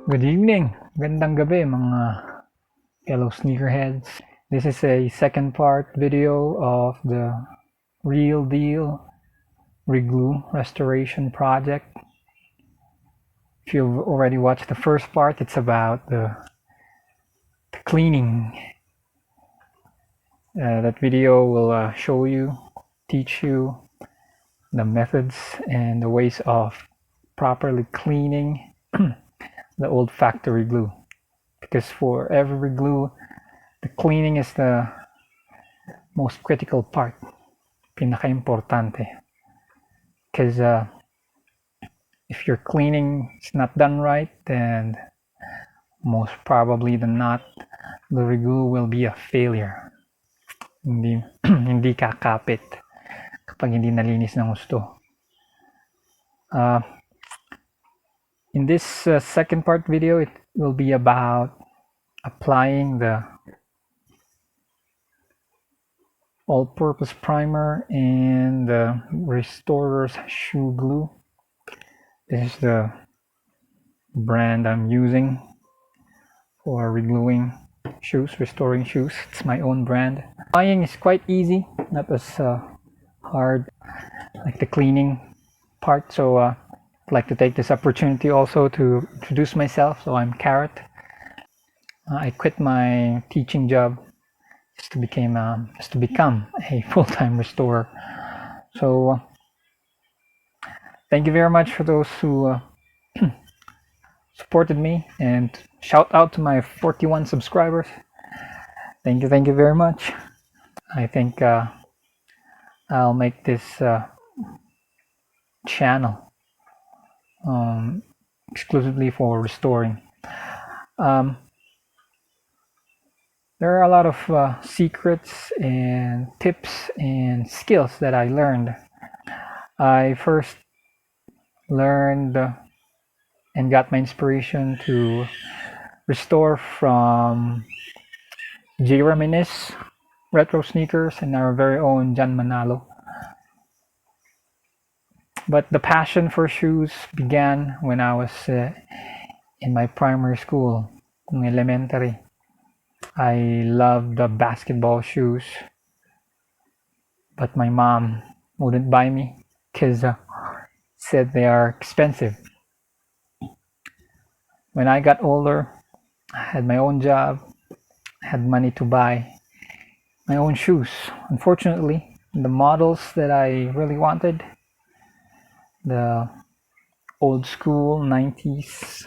Good evening, gandang gabi mga fellow sneakerheads. This is a second part video of the Real Deal Reglue Restoration Project. If you've already watched the first part, it's about the cleaning. That video will show you, teach you the methods and the ways of properly cleaning the old factory glue. Because for every glue, the cleaning is the most critical part, pinaka-importante. Because if your cleaning is not done right, then most probably than not, the reglue will be a failure. Hindi, hindi kakapit kapag hindi nalinis ng gusto. In this second part video, it will be about applying the all-purpose primer and the Restorer's shoe glue. This is the brand I'm using for regluing shoes, restoring shoes. It's my own brand. Applying is quite easy, not as hard like the cleaning part. So I'd like to take this opportunity also to introduce myself. So I'm Carrot. I quit my teaching job just to become a full-time restorer. So thank you very much for those who supported me, and shout out to my 41 subscribers. Thank you very much. I think I'll make this channel exclusively for restoring. There are a lot of secrets and tips and skills that I learned. I first learned and got my inspiration to restore from J. Reminisce Retro Sneakers and our very own Jan Manalo. But the passion for shoes began when I was in my primary school, in elementary. I loved the basketball shoes, but my mom wouldn't buy me because said they are expensive. When I got older, I had my own job, had money to buy my own shoes. Unfortunately, the models that I really wanted, the old school 90s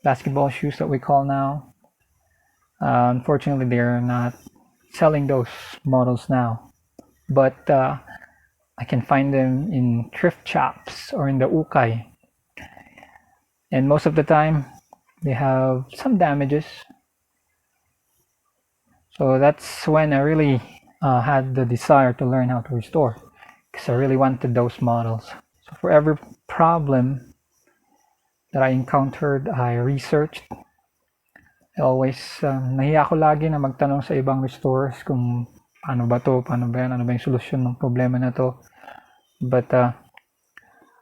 basketball shoes that we call now, unfortunately they're not selling those models now, but I can find them in thrift shops or in the ukay, and most of the time they have some damages. So that's when I really had the desire to learn how to restore, because I really wanted those models. So for every problem that I encountered, I researched. I always nahiya ako lagi na magtanong sa ibang restorers kung paano ba to, paano ba yan, ano ba yung solusyon ng problema na to. But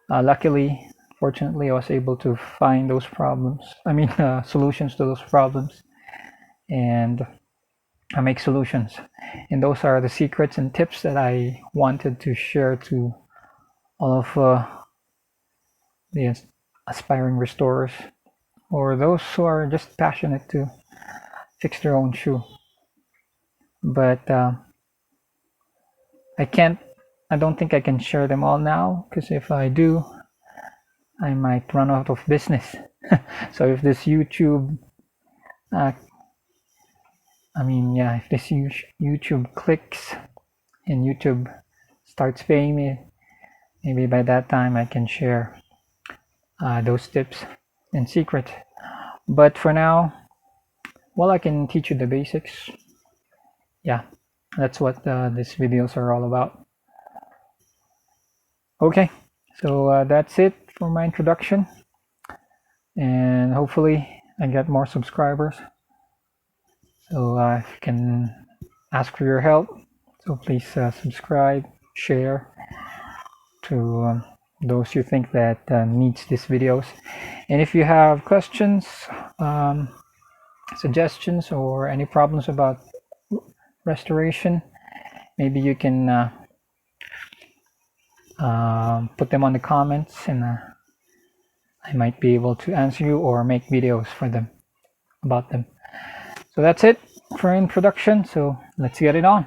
luckily, fortunately, I was able to find those problems. Solutions to those problems, and I make solutions. And those are the secrets and tips that I wanted to share to all of the aspiring restorers, or those who are just passionate to fix their own shoe. But I don't think I can share them all now, because if I do, I might run out of business. So if this YouTube if this YouTube clicks and YouTube starts paying me, maybe by that time I can share those tips and secrets. But for now, well, I can teach you the basics. Yeah, that's what these videos are all about. Okay, so that's it for my introduction, and hopefully I get more subscribers, so I can ask for your help. So please subscribe, share to those you think that needs these videos. And if you have questions, suggestions, or any problems about restoration, maybe you can put them on the comments, and I might be able to answer you or make videos for them about them. So that's it for introduction, so let's get it on.